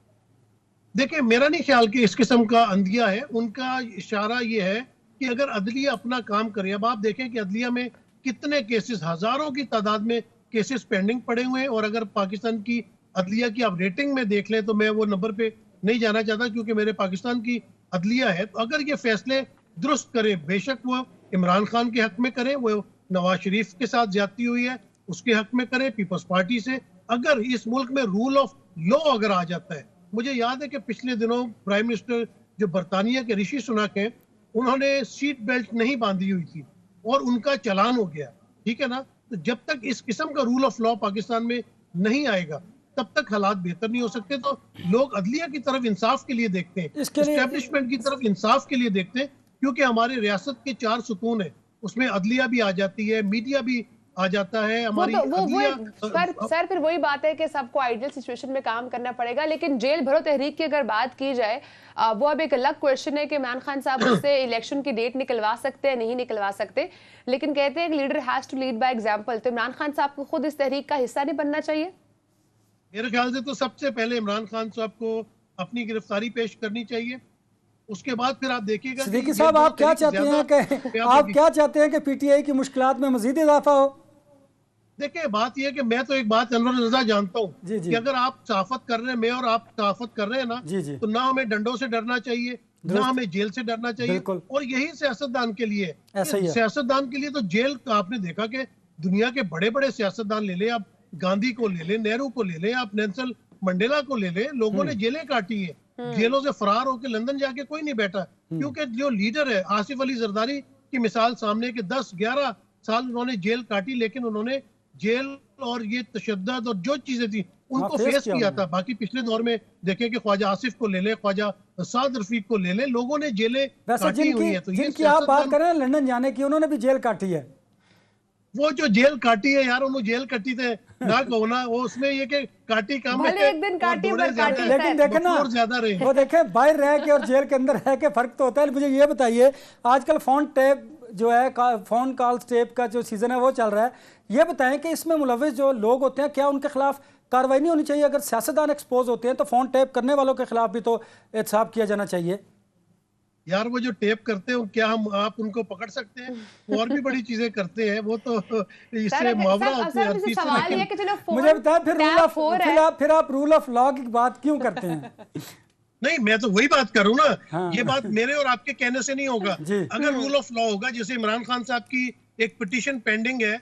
देखिए मेरा नहीं ख्याल कि इस किस्म का अंदिया है। उनका इशारा ये है कि अगर अदलिया अपना काम करे। अब आप देखें कि अदलिया में कितने केसेस, हजारों की तादाद में केसेस पेंडिंग पड़े हुए हैं। और अगर पाकिस्तान की अदलिया की आप रेटिंग में देख लें तो मैं वो नंबर पे नहीं जाना चाहता, क्योंकि मेरे पाकिस्तान की अदलिया है। तो अगर ये फैसले दुरुस्त करे, बेशक वो इमरान खान के हक में करे, वो नवाज शरीफ के साथ ज्यादती हुई है उसके हक में करे, पीपल्स पार्टी से। अगर इस मुल्क में रूल ऑफ लॉ अगर आ जाता है, मुझे याद है कि पिछले दिनों प्राइम मिनिस्टर जो बरतानिया के ऋषि सुनक हैं, उन्होंने सीट बेल्ट नहीं बांधी हुई थी और उनका चालान हो गया, ठीक है ना। तो जब तक इस किस्म का रूल ऑफ लॉ पाकिस्तान में नहीं आएगा तब तक हालात बेहतर नहीं हो सकते। तो लोग अदलिया की तरफ इंसाफ के लिए देखते हैं, एस्टेब्लिशमेंट की तरफ इंसाफ के लिए देखते हैं, क्योंकि हमारे रियासत के 4 सुकून है, उसमें अदलिया भी आ जाती है, मीडिया भी आ जाता है, हमारी सर फिर वही बात है कि सबको आइडियल सिचुएशन में काम करना पड़ेगा। लेकिन जेल भरो तहरीक की अगर बात की जाए, वो अब एक अलग क्वेश्चन है कि इमरान खान साहब उससे इलेक्शन की डेट निकलवा सकते हैं, नहीं निकलवा सकते। लेकिन कहते हैं कि leader has to lead by example. तो इमरान खान साहब को खुद इस तहरीक का हिस्सा नहीं बनना चाहिए? मेरे ख्याल से तो सबसे पहले इमरान खान साहब को अपनी गिरफ्तारी पेश करनी चाहिए, उसके बाद फिर आप देखिएगा। सिद्दीकी साहब, आप क्या चाहते हैं कि पीटीआई की मुश्किलात में मजीद इजाफा हो? देखिए बात यह है कि मैं तो एक बात अनवर रजा जानता हूँ कि अगर आप सहाफत कर रहे हैं, मैं और आप सहाफत कर रहे हैं ना, तो ना हमें डंडों से डरना चाहिए, ना हमें जेल से डरना चाहिए। और यही सियासतदान के लिए, सियासतदान के लिए तो जेल का आपने देखा कि दुनिया के बड़े बड़े सियासतदान ले लें, आप गांधी को ले लें, नेहरू को ले लें, आप नेल्सन मंडेला को ले लें, लोगों ने जेलें काटी है, जेलों से फरार होकर लंदन जाके कोई नहीं बैठा, क्योंकि जो लीडर है आसिफ अली जरदारी की मिसाल सामने के 10-11 साल उन्होंने जेल काटी, लेकिन उन्होंने जेल और ये तशद्दुद और जो चीजें थी उनको फेस किया था। बाकी पिछले दौर में देखें कि ख्वाजा आसिफ को ले लें, ख्वाजा साद रफीक को ले लें, लोगों ने जेलें काटी हुई है। तो जिनकी आप बात कर रहे हैं लंदन जाने की, उन्होंने भी जेल काटी है। वो जो जेल काटी है यार, उन्होंने जेल काटी थे ना कहो ना, वो उसमें ये कि काटी काम है, एक दिन काटी लेकिन देखे ना, वो देखे बाहर रह के और जेल के अंदर रह के फर्क तो होता है। मुझे ये बताइए, आजकल फोन टैप जो है, फोन कॉल टेप का जो सीजन है वो चल रहा है, ये बताएं कि इसमें मुलविस जो लोग होते हैं, क्या उनके खिलाफ कार्रवाई नहीं होनी चाहिए? अगर सियासतदान एक्सपोज होते हैं तो फोन टैप करने वालों के खिलाफ भी तो एहतसाब किया जाना चाहिए। यार वो जो टेप करते हैं क्या आप उनको पकड़ सकते हैं? और भी बड़ी चीजें करते हैं वो, तो इससे मुआवजा होती है। मुझे बताएं फिर आप रूल ऑफ लॉ की बात क्यों करते हैं? नहीं, मैं तो वही बात करूं ना। हाँ। ये बात मेरे और आपके कहने से नहीं होगा। अगर रूल ऑफ लॉ होगा, जैसे इमरान खान साहब की एक पिटीशन पेंडिंग है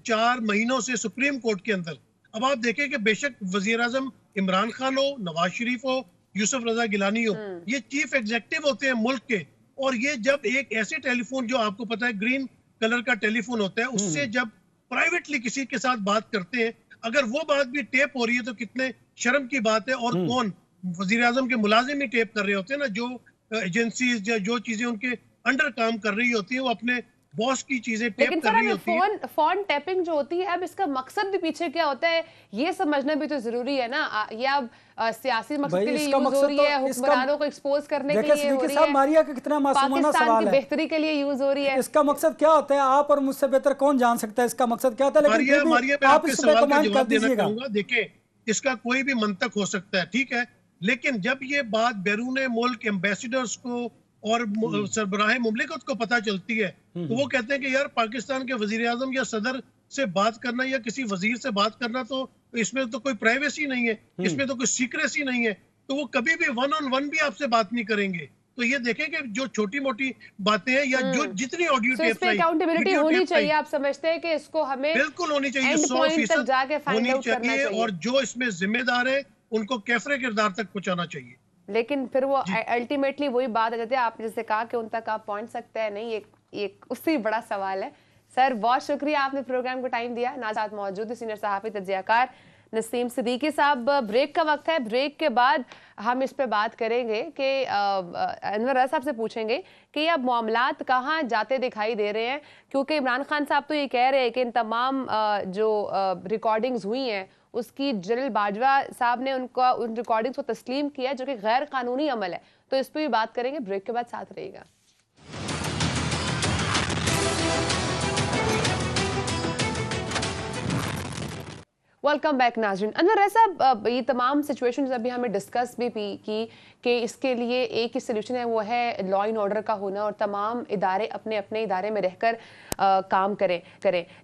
4 महीनों से सुप्रीम कोर्ट के अंदर। अब आप देखें कि बेशक वजीर आजम इमरान खान हो, नवाज शरीफ हो, यूसुफ रजा गिलानी हो, ये चीफ एग्जीक्यूटिव होते हैं मुल्क के। और ये जब एक ऐसे टेलीफोन, जो आपको पता है ग्रीन कलर का टेलीफोन होता है, उससे जब प्राइवेटली किसी के साथ बात करते हैं, अगर वो बात भी टेप हो रही है तो कितने शर्म की बात है। और कौन वजीर आजम के मुलाजिम ही टेप कर रहे होते हैं ना, जो एजेंसीज जो चीजें उनके अंडर काम कर रही होती है, वो अपने बॉस की चीजें टेप कर रही होती है। फोन टैपिंग जो होती है, अब इसका मकसद भी पीछे क्या होता है ये समझना भी तो जरूरी है ना। ये अब सियासी मकसद के लिए यूज हो रही है, हुक्मरानों को एक्सपोज करने के लिए हो रही है, मारिया का कितना मासूमाना सवाल है, बेहतरी के लिए यूज हो रही है। इसका मकसद क्या होता है? आप और मुझसे बेहतर कौन जान सकता है इसका मकसद क्या होता है? लेकिन आप इस पे कमेंट कर दीजिएगा। देखिए, इसका कोई भी मंतक हो सकता है, ठीक है, लेकिन जब ये बात बैरून मुल्क एम्बेसडर्स को और सरबराह मुमलिकत को पता चलती है, तो वो कहते हैं कि यार पाकिस्तान के वजीर आजम या सदर से बात करना या किसी वजीर से बात करना, तो इसमें तो कोई प्राइवेसी नहीं है, इसमें तो कोई सीक्रेसी नहीं है, तो वो कभी भी 1-on-1 भी आपसे बात नहीं करेंगे। तो तो ये देखें कि जो छोटी मोटी बातें हैं या जो जितनी ऑडियो तो इस पे अकाउंटेबिलिटी होनी चाहिए। आप समझते हैं कि इसको हमें बिल्कुल होनी चाहिए, एंड पॉइंट तक 100% जाके फाइंड होनी आउट करना चाहिए, चाहिए। और जो इसमें जिम्मेदार है उनको कैफरे किरदार तक पहुंचाना चाहिए। लेकिन फिर वो अल्टीमेटली वही बात आ जाती है, आपने जैसे कहा कि उन तक आप पहुंच सकते हैं नहीं, एक उससे बड़ा सवाल है। सर बहुत शुक्रिया, आपने प्रोग्राम को टाइम दिया। ना साथ मौजूद है सीनियर सहाफी तज्जियाकार नसीम सिद्दीकी साहब। ब्रेक का वक्त है, ब्रेक के बाद हम इस पे बात करेंगे कि अनवर रज़ा साहब से पूछेंगे कि अब मामलात कहाँ जाते दिखाई दे रहे हैं, क्योंकि इमरान खान साहब तो ये कह रहे हैं कि इन तमाम जो रिकॉर्डिंग्स हुई हैं उसकी जनरल बाजवा साहब ने उन रिकॉर्डिंग्स को तस्लीम किया, जो कि गैर कानूनी अमल है। तो इस पर भी बात करेंगे, ब्रेक के बाद साथ रहिएगा। वेलकम बैक नाज़रीन। अनवर रज़ा, ये तमाम सिचुएशंस अभी हमें डिस्कस भी की कि इसके लिए एक ही सोल्यूशन है, वो है लॉ एंड ऑर्डर का होना और तमाम इदारे अपने अपने इदारे में रहकर काम करें।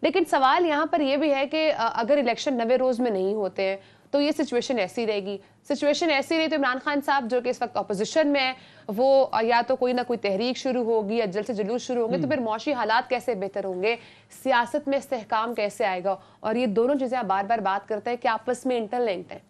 लेकिन सवाल यहाँ पर यह भी है कि अगर इलेक्शन 90 रोज़ में नहीं होते हैं तो ये सिचुएशन ऐसी रहेगी। सिचुएशन ऐसी रही तो इमरान खान साहब जो कि इस वक्त अपोजिशन में है, वो या तो कोई ना कोई तहरीक शुरू होगी या जल्द से जुलूस शुरू होंगे, तो फिर मौशी हालात कैसे बेहतर होंगे, सियासत में इस्तेहकाम कैसे आएगा। और ये दोनों चीज़ें आप बार बार बात करते हैं कि आपस में इंटरलिंक्ड है।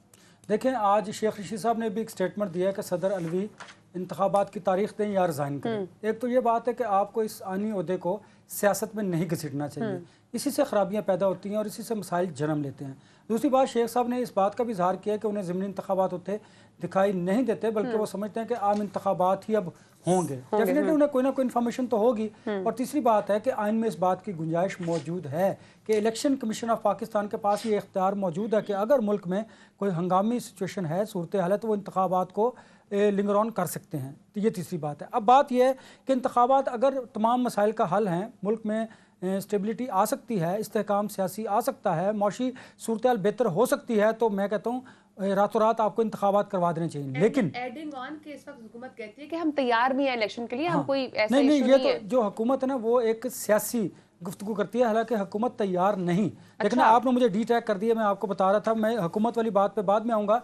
देखें, आज शेख रशीद साहब ने भी एक स्टेटमेंट दिया है कि सदर अलवी इंतखाबात की तारीख दें या रिज़ाइन करें। एक तो ये बात है कि आपको इस आनी ओहदे को सियासत में नहीं घसीटना चाहिए, इसी से खराबियाँ पैदा होती हैं और इसी से मसाइल जन्म लेते हैं। दूसरी बात, शेख साहब ने इस बात का भी इजहार किया कि उन्हें ज़िमनी इंतखाबात होते दिखाई नहीं देते, बल्कि वो समझते हैं कि आम इंतखाबात ही अब होंगे। डेफिनेटली उन्हें कोई ना कोई इन्फॉर्मेशन तो होगी। और तीसरी बात है कि आइन में इस बात की गुंजाइश मौजूद है कि इलेक्शन कमीशन ऑफ पाकिस्तान के पास ये इख्तियार मौजूद है कि अगर मुल्क में कोई हंगामी सिचुएशन है, सूरत हाल है, तो वो इंतखाबात को लिंगर ऑन कर सकते हैं। तो ये तीसरी बात है। अब बात यह है कि इंतखाबात अगर तमाम मसाइल का हल हैं, मुल्क में स्टेबिलिटी आ सकती है, इस्तेहकाम सियासी आ सकता है, मौशी सूरत हाल बेहतर हो सकती है, तो मैं कहता हूँ रातों रात आपको इंतखाबात करवा देने चाहिए। लेकिन एडिंग ऑन के इस वक्त हुकूमत कहती है कि हम तैयार भी हैं इलेक्शन के लिए, हम कोई ऐसा नहीं, इशू ये नहीं तो जो हुकूमत है ना वो एक सियासी गुफ्तगू करती है, हालांकि हुकूमत तैयार नहीं। लेकिन आपने मुझे डी टैग कर दिया, मैं आपको बता रहा था, मैं हुकूमत वाली बात पे बाद में आऊँगा।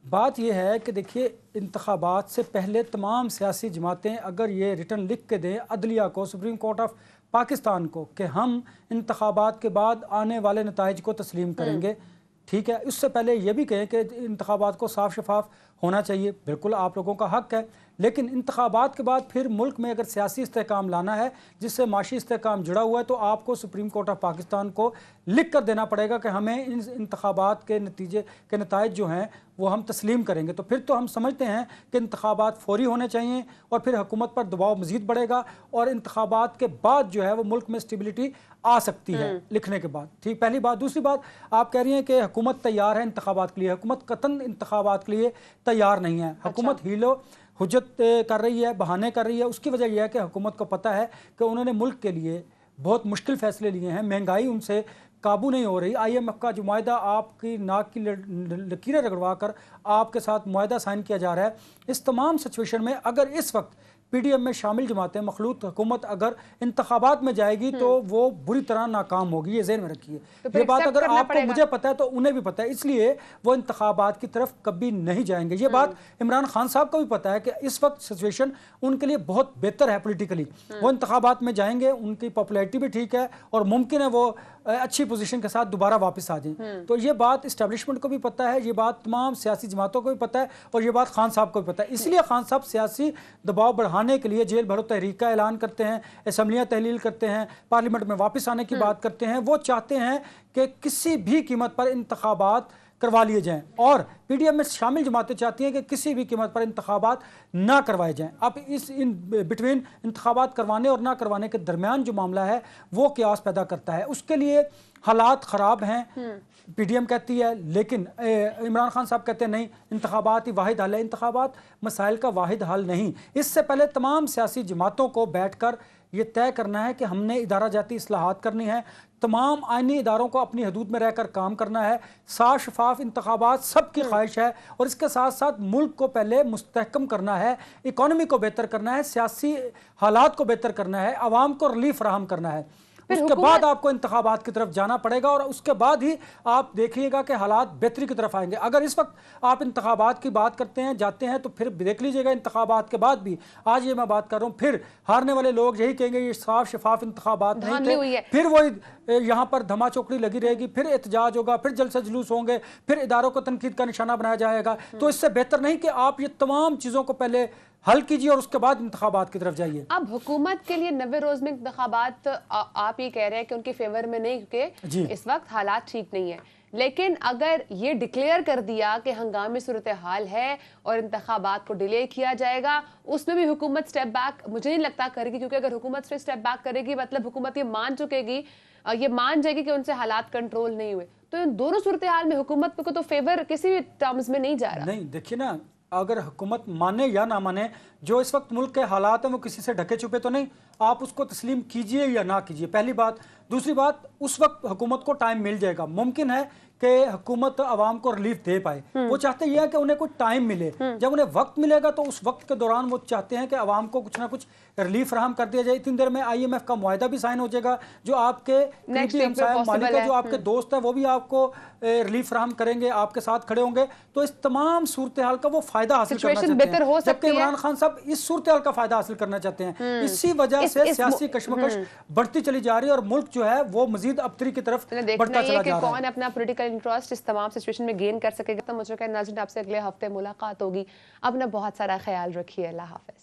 बात यह है कि देखिए, इंतखाबात से पहले तमाम सियासी जमातें अगर ये रिटर्न लिख के दें अदलिया को, सुप्रीम कोर्ट ऑफ पाकिस्तान को, कि हम इंतखाबात के बाद आने वाले नताइज को तस्लीम करेंगे, ठीक है, उससे पहले ये भी कहें कि इंतखाबात को साफ शफाफ होना चाहिए, बिल्कुल आप लोगों का हक है। लेकिन इंतखाबात के बाद फिर मुल्क में अगर सियासी इस्तेहकाम लाना है जिससे माशी इस्तेहकाम जुड़ा हुआ है, तो आपको सुप्रीम कोर्ट ऑफ पाकिस्तान को लिख कर देना पड़ेगा कि हमें इन इंतखाबात के नतीजे के नताइज जो हैं वो हम तस्लीम करेंगे। तो फिर तो हम समझते हैं कि इंतखाबात फौरी होने चाहिए और फिर हुकूमत पर दबाव मज़ीद बढ़ेगा और इंतखाबात के बाद जो है वो मुल्क में स्टेबिलिटी आ सकती है लिखने के बाद। ठीक, पहली बात। दूसरी बात, आप कह रही हैं कि हुकूमत तैयार है इंतखाबात के लिए। हुकूमत कतन इंतखाबात के लिए तैयार नहीं है। हुकूमत हीलो हुज्जत कर रही है, बहाने कर रही है। उसकी वजह यह है कि हुकूमत को पता है कि उन्होंने मुल्क के लिए बहुत मुश्किल फ़ैसले लिए हैं, महंगाई उनसे काबू नहीं हो रही। IMF का जो मुआहदा आपकी नाक की लकीरें रगड़वा कर आपके साथ मुआहदा साइन किया जा रहा है, इस तमाम सिचुएशन में अगर इस वक्त PDM में शामिल जमातें, मखलूत हुकूमत अगर इंतखाबात में जाएगी तो वो बुरी तरह नाकाम होगी, ये ज़हन में रखिए। तो ये बात अगर आपको मुझे पता है तो उन्हें भी पता है, इसलिए वो इंतखाबात की तरफ कभी नहीं जाएंगे। ये बात इमरान खान साहब को भी पता है कि इस वक्त सिचुएशन उनके लिए बहुत बेहतर है पोलिटिकली। वो इंतखाबात में जाएंगे, उनकी पॉपुलैरिटी भी ठीक है और मुमकिन है वो अच्छी पोजीशन के साथ दोबारा वापस आ जाएं। तो ये बात इस्टेब्लिशमेंट को भी पता है, ये बात तमाम सियासी जमातों को भी पता है और ये बात खान साहब को भी पता है। इसलिए खान साहब सियासी दबाव बढ़ाने के लिए जेल भरो तहरीक का ऐलान करते हैं, असम्बलियाँ तहलील करते हैं, पार्लियामेंट में वापस आने की बात करते हैं। वो चाहते हैं कि किसी भी कीमत पर इंतखाबात करवा लिए जाएं और PDM में शामिल जमातें चाहती हैं कि किसी भी कीमत पर इंतखाबात ना करवाए जाएं। अब इस बिटवीन इंतखाबात करवाने और ना करवाने के दरमियान जो मामला है वो क्यास पैदा करता है। उसके लिए हालात ख़राब हैं, PDM कहती है, लेकिन इमरान खान साहब कहते हैं नहीं, इंतखाबात ही वाहिद हल है। इंतखाबात मसाइल का वाहिद हल नहीं। इससे पहले तमाम सियासी जमातों को बैठ कर ये तय करना है कि हमने इदारा जाती इस्लाहात करनी है, तमाम आइनी इदारों को अपनी हदूद में रहकर काम करना है, साफ शफाफ इंतखाबात सबकी ख्वाहिश है और इसके साथ साथ मुल्क को पहले मुस्तहकम करना है, इकॉनमी को बेहतर करना है, सियासी हालात को बेहतर करना है, आवाम को रिलीफ फराहम करना है। उसके हुकूमत- बाद आपको इंतखाबात की तरफ जाना पड़ेगा और उसके बाद ही आप देखिएगा कि हालात बेहतरी की तरफ आएंगे। अगर इस वक्त आप इंतखाबात की बात करते हैं, जाते हैं, तो फिर देख लीजिएगा इंतखाबात के बाद भी, आज ये मैं बात कर रहा हूँ, फिर हारने वाले लोग यही कहेंगे ये साफ शफाफ इंतखाबात धांधली नहीं हुई है। थे, फिर वही यहाँ पर धमा चौकड़ी लगी रहेगी, फिर एहतजाज होगा, फिर जलसा जुलूस होंगे, फिर इदारों को तनकीद का निशाना बनाया जाएगा। तो इससे बेहतर नहीं कि आप ये तमाम चीज़ों को पहले हल कीजिए और उसके बाद इंतखाबात की तरफ जाइए। अब हुकूमत के लिए 90 रोज में इंतखाबात आप ये कह रहे हैं कि उनके फेवर में नहीं, क्योंकि इस वक्त हालात ठीक नहीं है। लेकिन अगर ये डिक्लेयर कर दिया कि हंगामी सूरत हाल है और इंतखाबात को डिले किया जाएगा, उसमें भी हुकूमत स्टेप बैक मुझे नहीं लगता करेगी, क्योंकि अगर हुकूमत से स्टेप बैक करेगी मतलब हुकूमत ये मान चुकेगी, ये मान जाएगी कि उनसे हालात कंट्रोल नहीं हुए। तो इन दोनों सूरत हाल में हुकूमत को तो फेवर किसी भी टर्म्स में नहीं जा रहा। नहीं, देखिए ना, अगर हुकूमत माने या ना माने, जो इस वक्त मुल्क के हालात हैं वो किसी से ढके छुपे तो नहीं, आप उसको तस्लीम कीजिए या ना कीजिए, पहली बात। दूसरी बात, उस वक्त हुकूमत को टाइम मिल जाएगा। मुमकिन है कि हुकूमत आवाम को रिलीफ दे पाए, वो चाहते ये है कि उन्हें कोई टाइम मिले। जब उन्हें वक्त मिलेगा तो उस वक्त के दौरान वो चाहते हैं कि आवाम को कुछ ना कुछ रिलीफ फराहम कर दिया जाए। इतनी देर में IMF का मुआहदा भी साइन हो जाएगा, जो आपके करीबी हमसाया मालिक है, जो आपके दोस्त है, वो भी आपको रिलीफ फराहम करेंगे, आपके साथ खड़े होंगे। तो इस तमाम सूरत हाल का वो फायदा हासिल करना चाहते हैं, जबकि इमरान खान साहब इस सूरत हाल का फायदा हासिल करना चाहते हैं। इसी वजह से सियासी कशमकश बढ़ती चली जा रही है और मुल्क जो है वो मजीद अबतरी की तरफ बढ़ता चला जा रहा है। कौन अपना पॉलिटिकल इंटरेस्ट इस तमाम सिचुएशन में गेन कर सकेगा। तो मुझे नाज़रीन आपसे अगले हफ्ते मुलाकात होगी। अपना बहुत सारा ख्याल रखिए। अल्लाह हाफ़िज़।